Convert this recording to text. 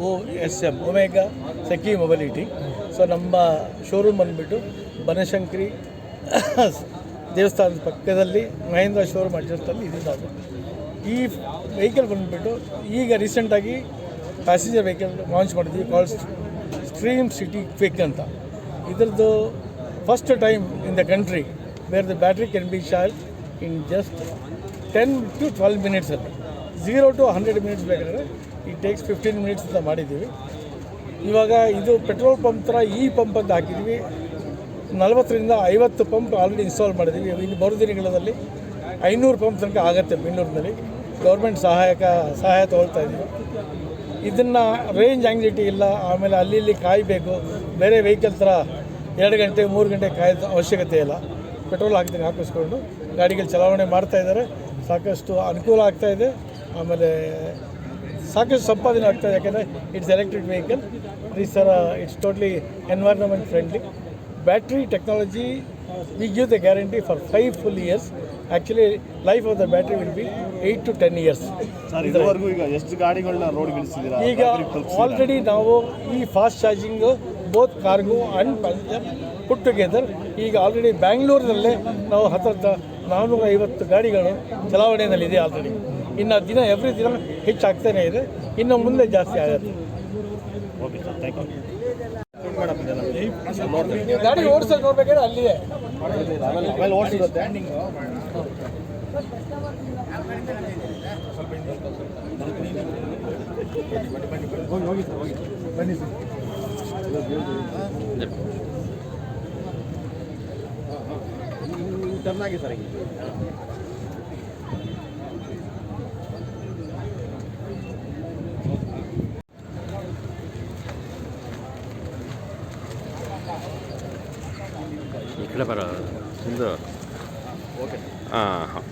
OSM omega ಸಖಿ mobility. So ನಮ್ಮ showroom ಬಂದುಬಿಟ್ಟು ಬನಶಂಕರಿ ದೇವಸ್ಥಾನದ ಪಕ್ಕದಲ್ಲಿ ಮಹೇಂದ್ರ ಶೋರೂಮ್ ಅಡ್ಜಸ್ಟಲ್ಲಿ ಇದೆ ನಾವು. ಈ ವೆಹಿಕಲ್ ಬಂದುಬಿಟ್ಟು ಈಗ ರೀಸೆಂಟಾಗಿ ಪ್ಯಾಸೆಂಜರ್ ವೆಹಿಕಲ್ ಲಾಂಚ್ ಮಾಡಿದ್ವಿ, ಕಾಲ್ ಸ್ಟ್ರೀಮ್ ಸಿಟಿ ಕ್ವಿಕ್ ಅಂತ. ಇದರದ್ದು first time in the country wear the battery can be charge in just 10 to 12 ಮಿನಿಟ್ಸಲ್ಲಿ. 0 to 100 minutes ಬೇಕಾದರೆ ಇಟ್ ಟೇಕ್ಸ್ 15 ಮಿನಿಟ್ಸ್ ಅಂತ ಮಾಡಿದ್ದೀವಿ. ಇವಾಗ ಇದು ಪೆಟ್ರೋಲ್ ಪಂಪ್ ಥರ ಈ ಪಂಪ್ ಅಂತ ಹಾಕಿದ್ವಿ. 40ರಿಂದ 50 ಪಂಪ್ ಆಲ್ರೆಡಿ ಇನ್ಸ್ಟಾಲ್ ಮಾಡಿದ್ದೀವಿ. ಇನ್ನು ಬರೋ ದಿನಗಳಲ್ಲಿ 500 ಪಂಪ್ ತನಕ ಆಗುತ್ತೆ ಬೆಂಗಳೂರಿನಲ್ಲಿ. ಗೌರ್ಮೆಂಟ್ ಸಹಾಯ ತೊಗೊಳ್ತಾ ಇದ್ದೀವಿ. ಇದನ್ನು ರೇಂಜ್ ಆಂಗ್ಸಿಟಿ ಇಲ್ಲ, ಆಮೇಲೆ ಅಲ್ಲಿ ಇಲ್ಲಿ ಕಾಯಬೇಕು, ಬೇರೆ ವೆಹಿಕಲ್ ಥರ 2 ಗಂಟೆ 3 ಗಂಟೆ ಕಾಯೋದು ಅವಶ್ಯಕತೆ ಇಲ್ಲ. ಪೆಟ್ರೋಲ್ ಹಾಕಿಸ್ಕೊಂಡು ಗಾಡಿಗಳು ಚಲಾವಣೆ ಮಾಡ್ತಾಯಿದ್ದಾರೆ. ಸಾಕಷ್ಟು ಅನುಕೂಲ ಆಗ್ತಾಯಿದೆ, ಆಮೇಲೆ ಸಾಕಷ್ಟು ಸಂಪಾದನೆ ಆಗ್ತಾಯಿದೆ. ಯಾಕೆಂದರೆ it's electric vehicle, it's totally environment friendly. Battery technology we give the guarantee for 5 full years. Actually life of the battery will be 8 to 10 years. ಈಗ ಎಷ್ಟು ಗಾಡಿಗಳನ್ನ ರೋಡ್ಗಿಳಿಸಿದ್ದೀರಾ? ಈಗ ಆಲ್ರೆಡಿ ನಾವು ಈ fast charging both cargo and passenger put together ಈಗ already ಬ್ಯಾಂಗ್ಳೂರಿನಲ್ಲೇ ನಾವು 450 ಗಾಡಿಗಳು ಚಲಾವಣೆಯಲ್ಲಿದೆ already. ಇನ್ನು ದಿನ ಎವ್ರಿ ದಿನ ಹೆಚ್ಚಾಗ್ತಾನೇ ಇದೆ, ಇನ್ನು ಮುಂದೆ ಜಾಸ್ತಿ ಆಗುತ್ತೆ. Okay sir, thank you. ಗಾಡಿ ಓಡಿಸೋದು ನೋಡ್ಬೇಕಾದ್ರೆ ಅಲ್ಲಿದೆ ಆಮೇಲೆ ಓಡಿಸಿರುತ್ತೆ. ಬನ್ನಿ ಸರ್. ಟರ್ನ್ ಆಗಿ ಸರ್. ಈ ಕಡೆ ಬರೋ ಒಂದು ಓಕೆ. ಹಾಂ.